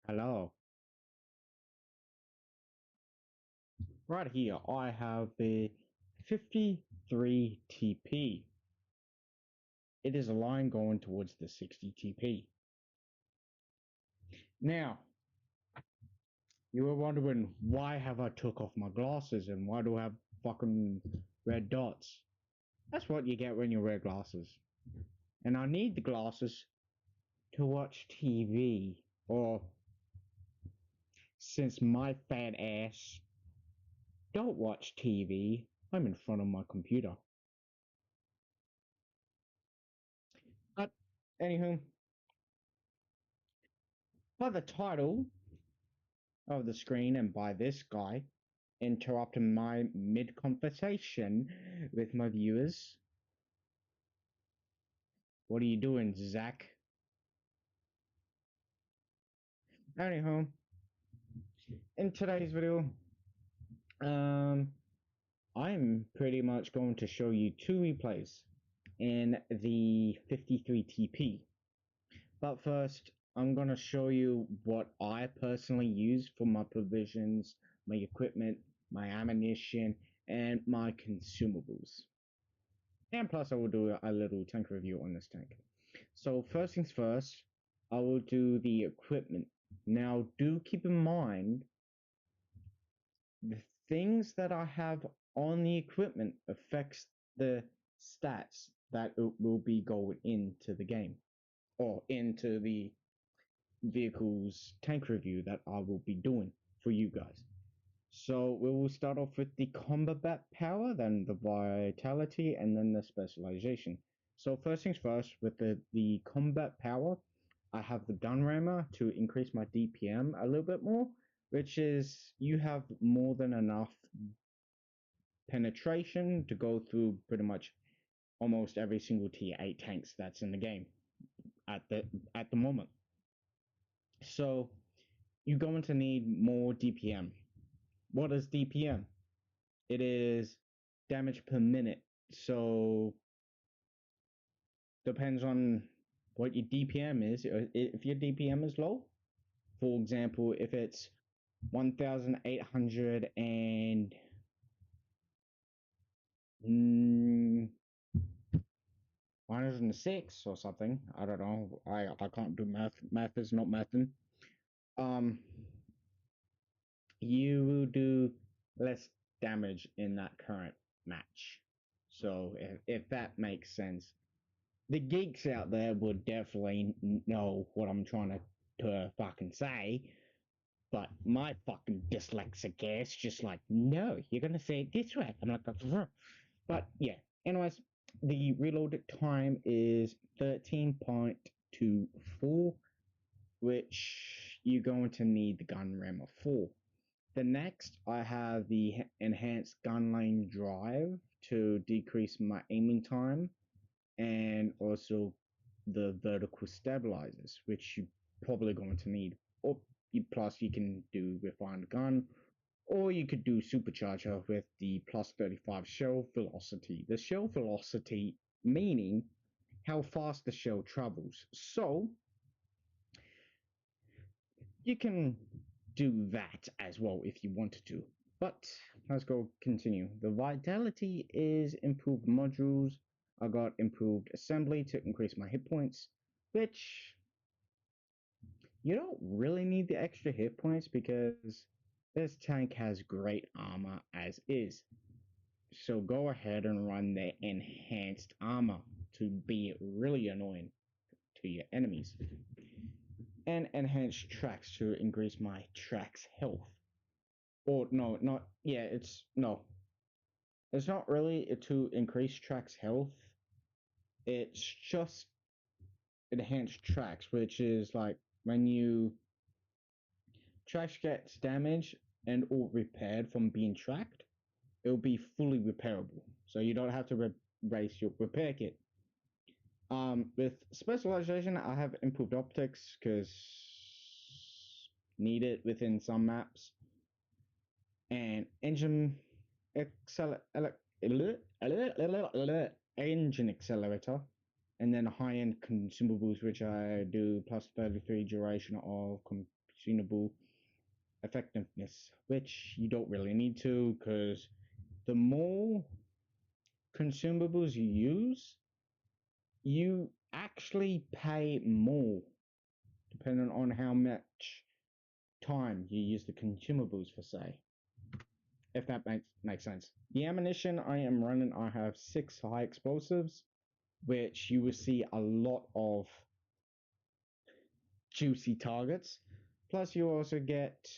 Hello. Right here, I have the 53 TP. It is a line going towards the 60 TP. Now, you were wondering why have I took off my glasses and why do I have fucking red dots? That's what you get when you wear glasses. And I need the glasses to watch TV. Or, since my fat ass don't watch TV, I'm in front of my computer. But, anywho, by the title of the screen and by this guy interrupting my mid conversation with my viewers. What are you doing, Zach? Anyhow, in today's video, um, I'm pretty much going to show you two replays in the 53 TP. But first, I'm going to show you what I personally use for my provisions, my equipment, my ammunition, and my consumables. And plus, I will do a little tank review on this tank. So first things first, I will do the equipment. Now, do keep in mind the things that I have on the equipment affects the stats that it will be going into the game or into the vehicle's tank review that I will be doing for you guys. So we will start off with the combat power, then the vitality, and then the specialization. So first things first, with the combat power, I have the gun rammer to increase my DPM a little bit more, which is you have more than enough penetration to go through pretty much almost every single TIER-8 tanks that's in the game at the moment. So you're going to need more DPM. What is DPM? It is damage per minute. So depends on what your DPM is. If your DPM is low, for example, if it's 1,800 and 106 or something, I don't know. I can't do math. Math is not mathing. Um, you will do less damage in that current match. So if that makes sense, the geeks out there would definitely know what I'm trying to fucking say, but my fucking dyslexic ass just like, no, you're gonna say it this way. I'm like, but yeah. Anyways, the reload time is 13.24, which you're going to need the gun rammer for. The next, I have the enhanced gun lane drive to decrease my aiming time, and also the vertical stabilizers, which you're probably going to need. Or plus, you can do refined gun, or you could do supercharger with the plus 35 shell velocity. The shell velocity meaning how fast the shell travels. So you can do that as well if you wanted to. But let's go continue. The vitality is improved modules. I got improved assembly to increase my hit points, which you don't really need the extra hit points because this tank has great armor as is. So go ahead and run the enhanced armor to be really annoying to your enemies. And enhanced tracks to increase my tracks health. Or no, not yeah, it's no. It's not really to increase tracks health. It's just enhanced tracks, which is like when you trash gets damaged and or repaired from being tracked, it'll be fully repairable. So you don't have to race your repair kit. With specialization, I have improved optics because needed within some maps, and acceler engine accelerator, and then high-end consumables, which I do plus 33 duration of consumable effectiveness, which you don't really need to, because the more consumables you use, you actually pay more depending on how much time you use the consumables for, say, if that makes sense. The ammunition I am running, I have 6 high explosives, which you will see a lot of juicy targets. Plus, you also get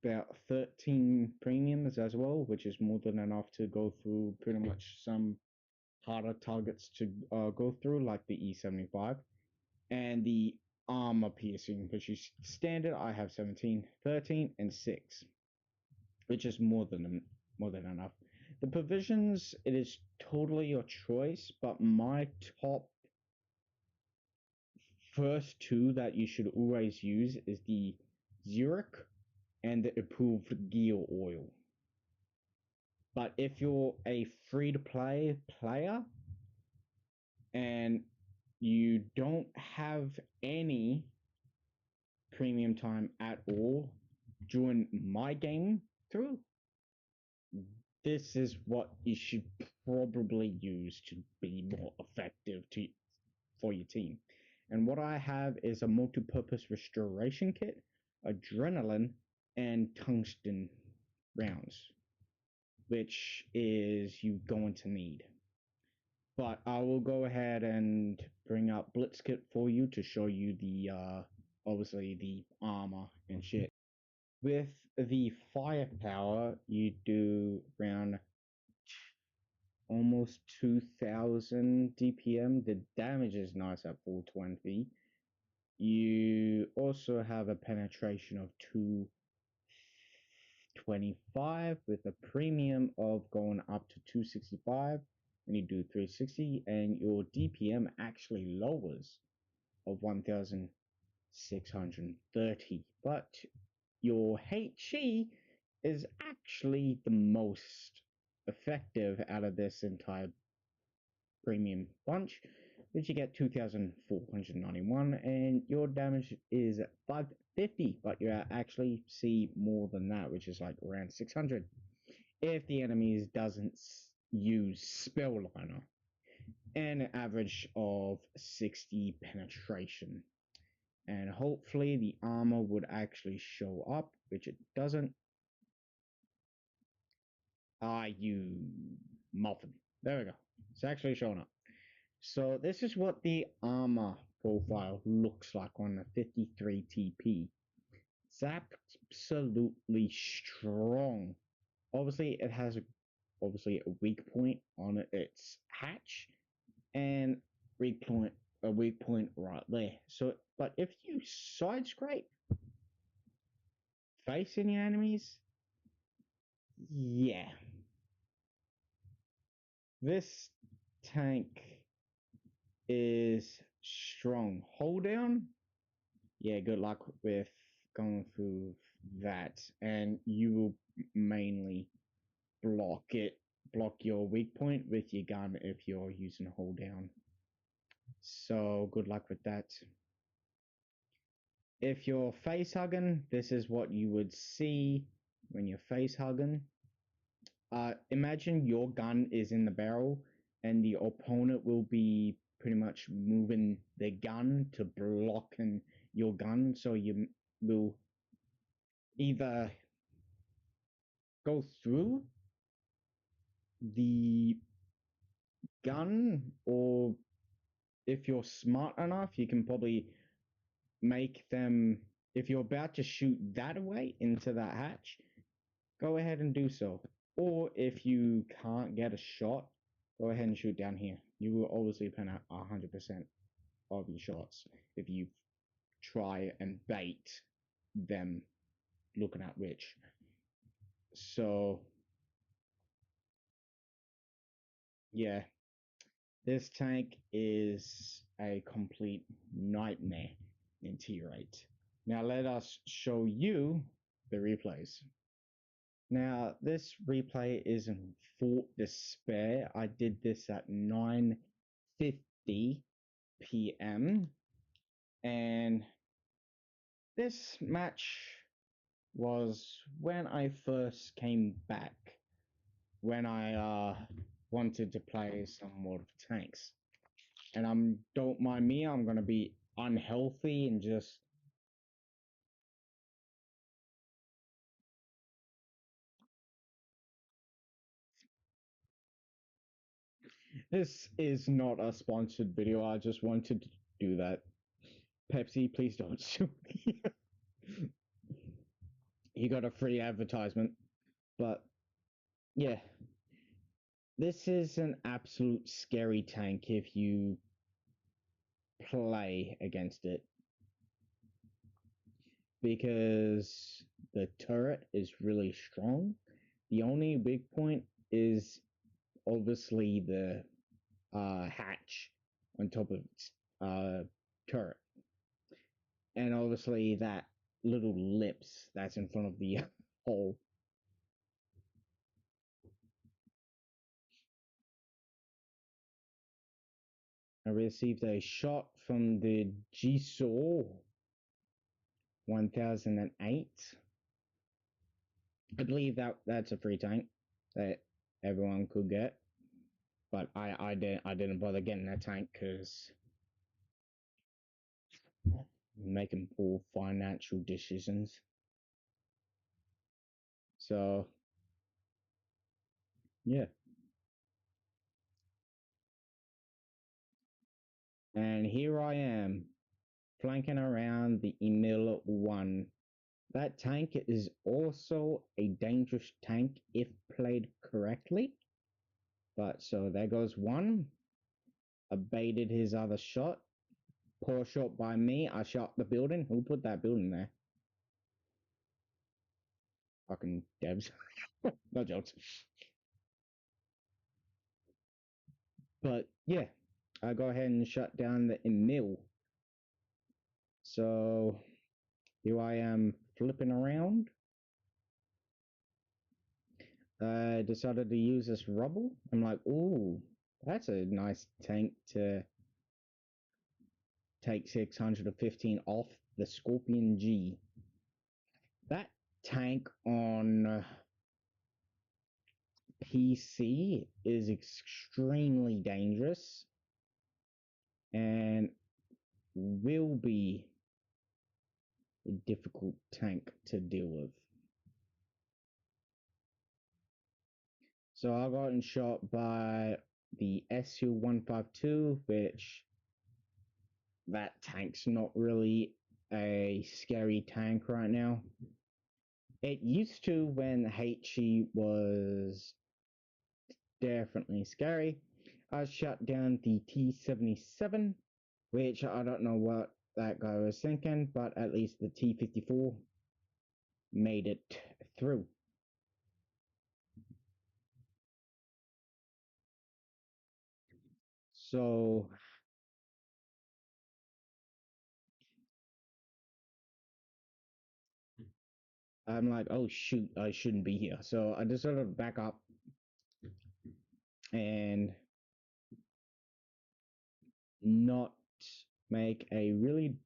about 13 premiums as well, which is more than enough to go through pretty much some harder targets to go through, like the E75 and the armor piercing, which is standard. I have 17, 13, and 6, which is more than enough. The provisions, it is totally your choice, but my top first 2 that you should always use is the Zurich and the approved gear oil. But if you're a free to play player and you don't have any premium time at all during my game through, this is what you should probably use to be more effective for your team. And what I have is a multi-purpose restoration kit, adrenaline, and tungsten rounds, which is you going to need. But I will go ahead and bring up Blitzkit for you to show you the obviously the armor and shit. With the firepower, you do around almost 2000 DPM. The damage is nice at 420. You also have a penetration of 225 with a premium of going up to 265 when you do 360, and your DPM actually lowers of 1630, but your HE is actually the most effective out of this entire premium bunch, which you get 2491, and your damage is 550, but you actually see more than that, which is like around 600 if the enemies doesn't use spell liner, and an average of 60 penetration. And hopefully the armor would actually show up, which it doesn't. You muffin. There we go. It's actually showing up. So this is what the armor profile looks like on the 53 TP. It's absolutely strong. Obviously, it has a weak point on its hatch, and a weak point right there. So, but if you side scrape facing your enemies, yeah, this tank is strong. Hold down, yeah, good luck with going through that, and you will mainly block your weak point with your gun if you're using hold down. So good luck with that. If you're face hugging, this is what you would see when you're face hugging. Imagine your gun is in the barrel and the opponent will be pretty much moving their gun to blocking your gun, so you will either go through the gun, or if you're smart enough, you can probably make them, if you're about to shoot that way into that hatch, go ahead and do so. Or if you can't get a shot, go ahead and shoot down here. You will obviously pen out 100% of your shots if you try and bait them looking at which. So yeah, this tank is a complete nightmare in Tier 8. Now let us show you the replays. Now this replay is in Fort Despair. I did this at 9:50 p.m. and This match was when I first came back, when I wanted to play some World of Tanks. And don't mind me, I'm gonna be unhealthy and just this is not a sponsored video. I just wanted to do that. Pepsi, please don't sue me. You got a free advertisement. But yeah, this is an absolute scary tank if you play against it. Because the turret is really strong. The only big point is obviously the hatch on top of its turret. And obviously that little lips that's in front of the hole. I received a shot from the Jigsaw 1008. I believe that's a free tank that everyone could get, but I didn't bother getting that tank because making poor financial decisions. So yeah, and here I am flanking around the Emil 1. That tank is also a dangerous tank if played correctly. But so there goes one. I baited his other shot. Poor shot by me. I shot the building. Who put that building there? Fucking devs. No jokes. But yeah, I go ahead and shut down the Emil. So here I am flipping around. I decided to use this rubble. I'm like, ooh, that's a nice tank to take 615 off the Scorpion G. That tank on PC is extremely dangerous and will be a difficult tank to deal with. So I got shot by the SU-152, which that tank's not really a scary tank right now. It used to when HE was definitely scary. I shut down the T-77, which I don't know what that guy was thinking, but at least the T-54 made it through. So I'm like, oh shoot, I shouldn't be here. So I decided to back up and not make a really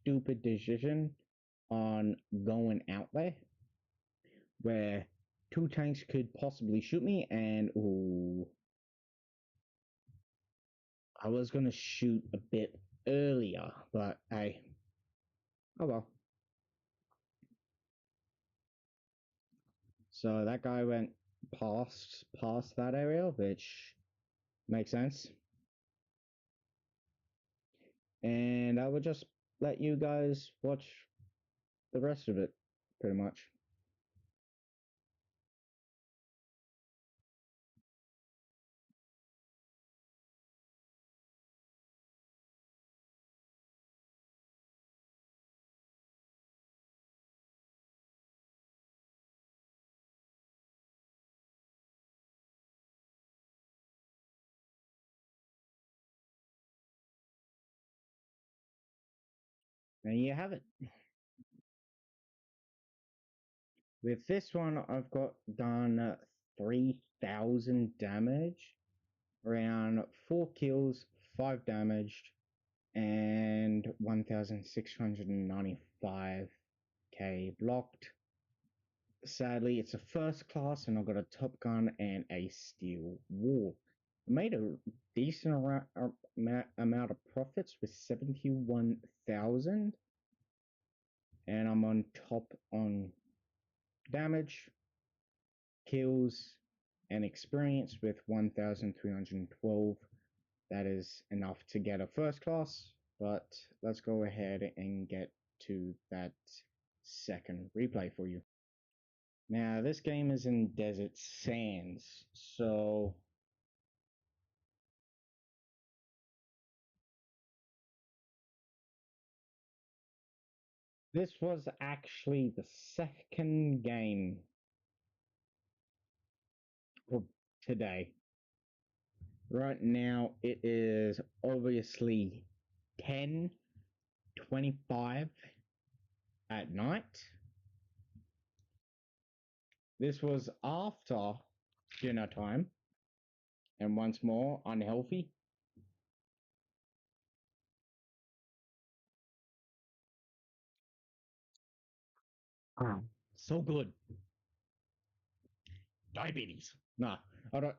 stupid decision on going out there where two tanks could possibly shoot me and ooh, I was gonna shoot a bit earlier, but hey, oh well. So that guy went past that area, which makes sense. And I would just let you guys watch the rest of it, pretty much. And you have it. With this one, I've got done 3,000 damage, around 4 kills, 5 damaged, and 1,695 Okay, blocked. Sadly, it's a first class, and I got a Top Gun and a Steel Wall. I made a decent amount of profits with 71,000, and I'm on top on damage, kills, and experience with 1,312. That is enough to get a first class, but let's go ahead and get to that second replay for you. Now, this game is in Desert Sands, so this was actually the second game of today. Right now, it is obviously 10:25 at night. This was after dinner time, and once more, unhealthy. So good. Diabetes. No, I don't.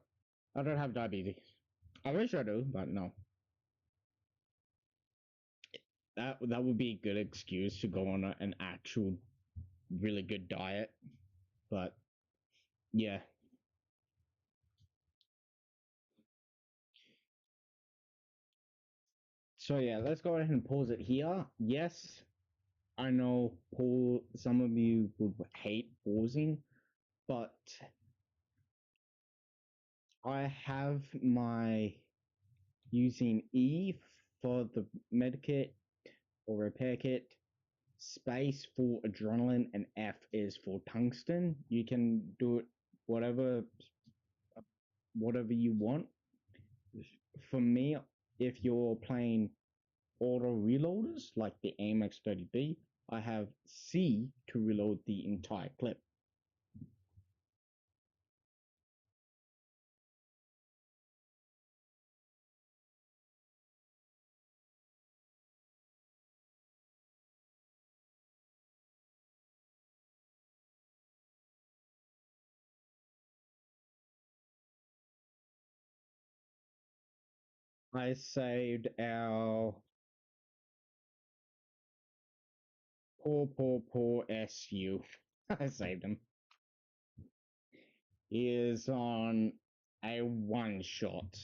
I don't have diabetes. I wish I do, but no. That would be a good excuse to go on an actual really good diet. But yeah. So yeah, let's go ahead and pause it here. Yes, I know some of you would hate pausing, but I have my using E for the medkit or repair kit, space for adrenaline, and F is for tungsten. You can do it whatever whatever you want. For me, if you're playing auto reloaders like the AMX 30B, I have C to reload the entire clip. I saved our poor SU. I saved him. He is on a one shot.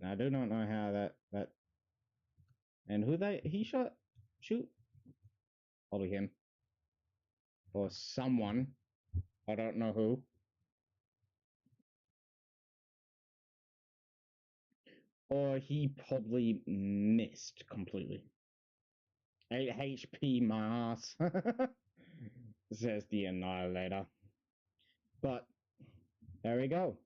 Now, I do not know how that and who he shot shoot probably him or someone, I don't know who, or he probably missed completely. 8 HP my ass. Says the Annihilator. But there we go.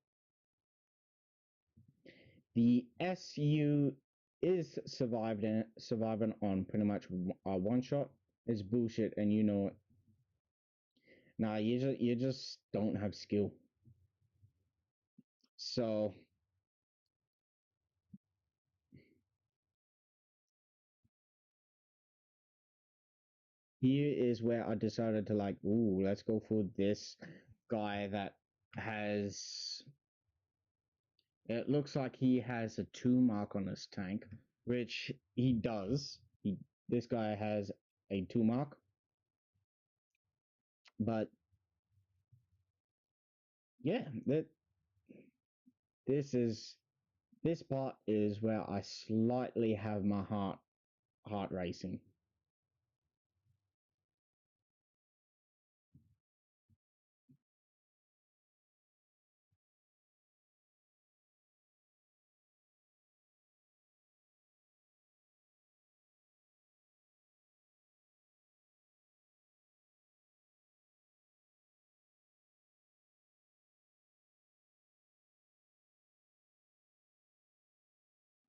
The SU is surviving on pretty much a one shot. It's bullshit, and you know it. Nah, you just don't have skill. So here is where I decided to like, ooh, let's go for this guy that has. It looks like he has a 2 mark on his tank, which he does. This guy has a 2 mark, but yeah, this is this part is where I slightly have my heart racing.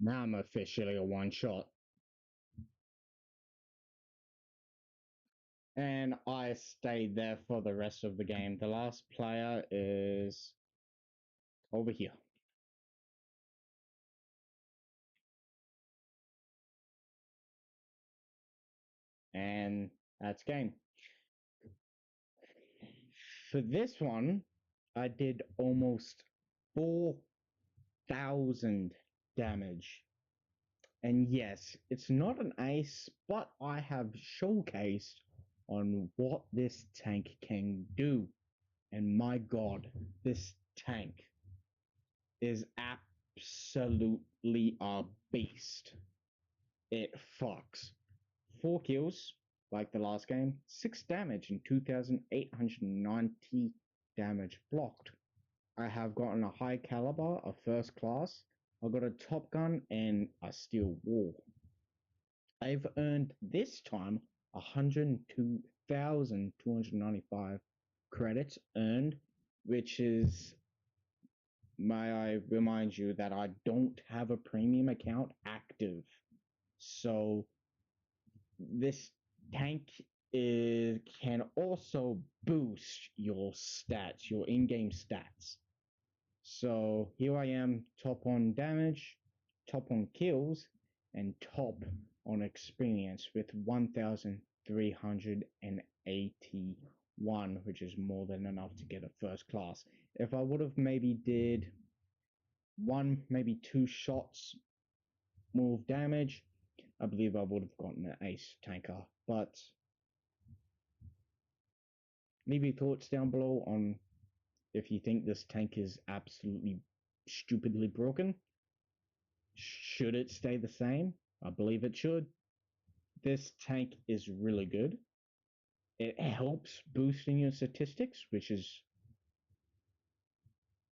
Now I'm officially a one shot. And I stayed there for the rest of the game. The last player is over here. and that's game. For this one, I did almost 4,000 damage. And yes, it's not an ace, but I have showcased on what this tank can do. And my god, this tank is absolutely a beast. It fucks. 4 kills, like the last game, 6 damage and 2,890 damage blocked. I have gotten a high caliber, a first class, I got a top gun, and a steel wall. I've earned this time 102,295 credits earned, which is, may I remind you that I don't have a premium account active. So this tank can also boost your stats, your in-game stats. So here I am, top on damage, top on kills, and top on experience with 1,381, which is more than enough to get a first class. If I would have maybe did one, maybe 2 shots more damage, I believe I would have gotten an ace tanker. But leave your thoughts down below on if you think this tank is absolutely stupidly broken. Should it stay the same? I believe it should. This tank is really good. It helps boosting your statistics, which is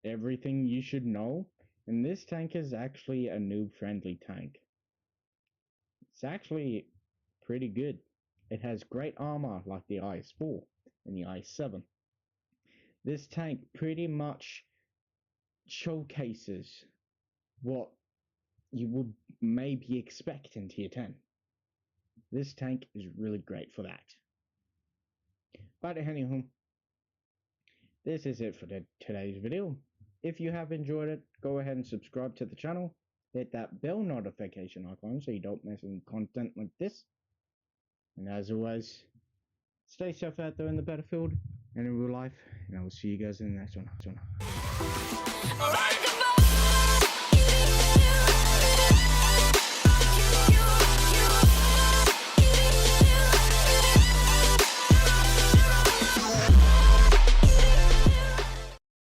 everything you should know. And this tank is actually a noob friendly tank. It's actually pretty good. It has great armor like the IS-4 and the IS-7. This tank pretty much showcases what you would maybe expect in tier 10. This tank is really great for that. But anywho, this is it for today's video. If you have enjoyed it, go ahead and subscribe to the channel. Hit that bell notification icon so you don't miss any content like this. And as always, stay safe out there in the battlefield and in real life. And I will see you guys in the next one.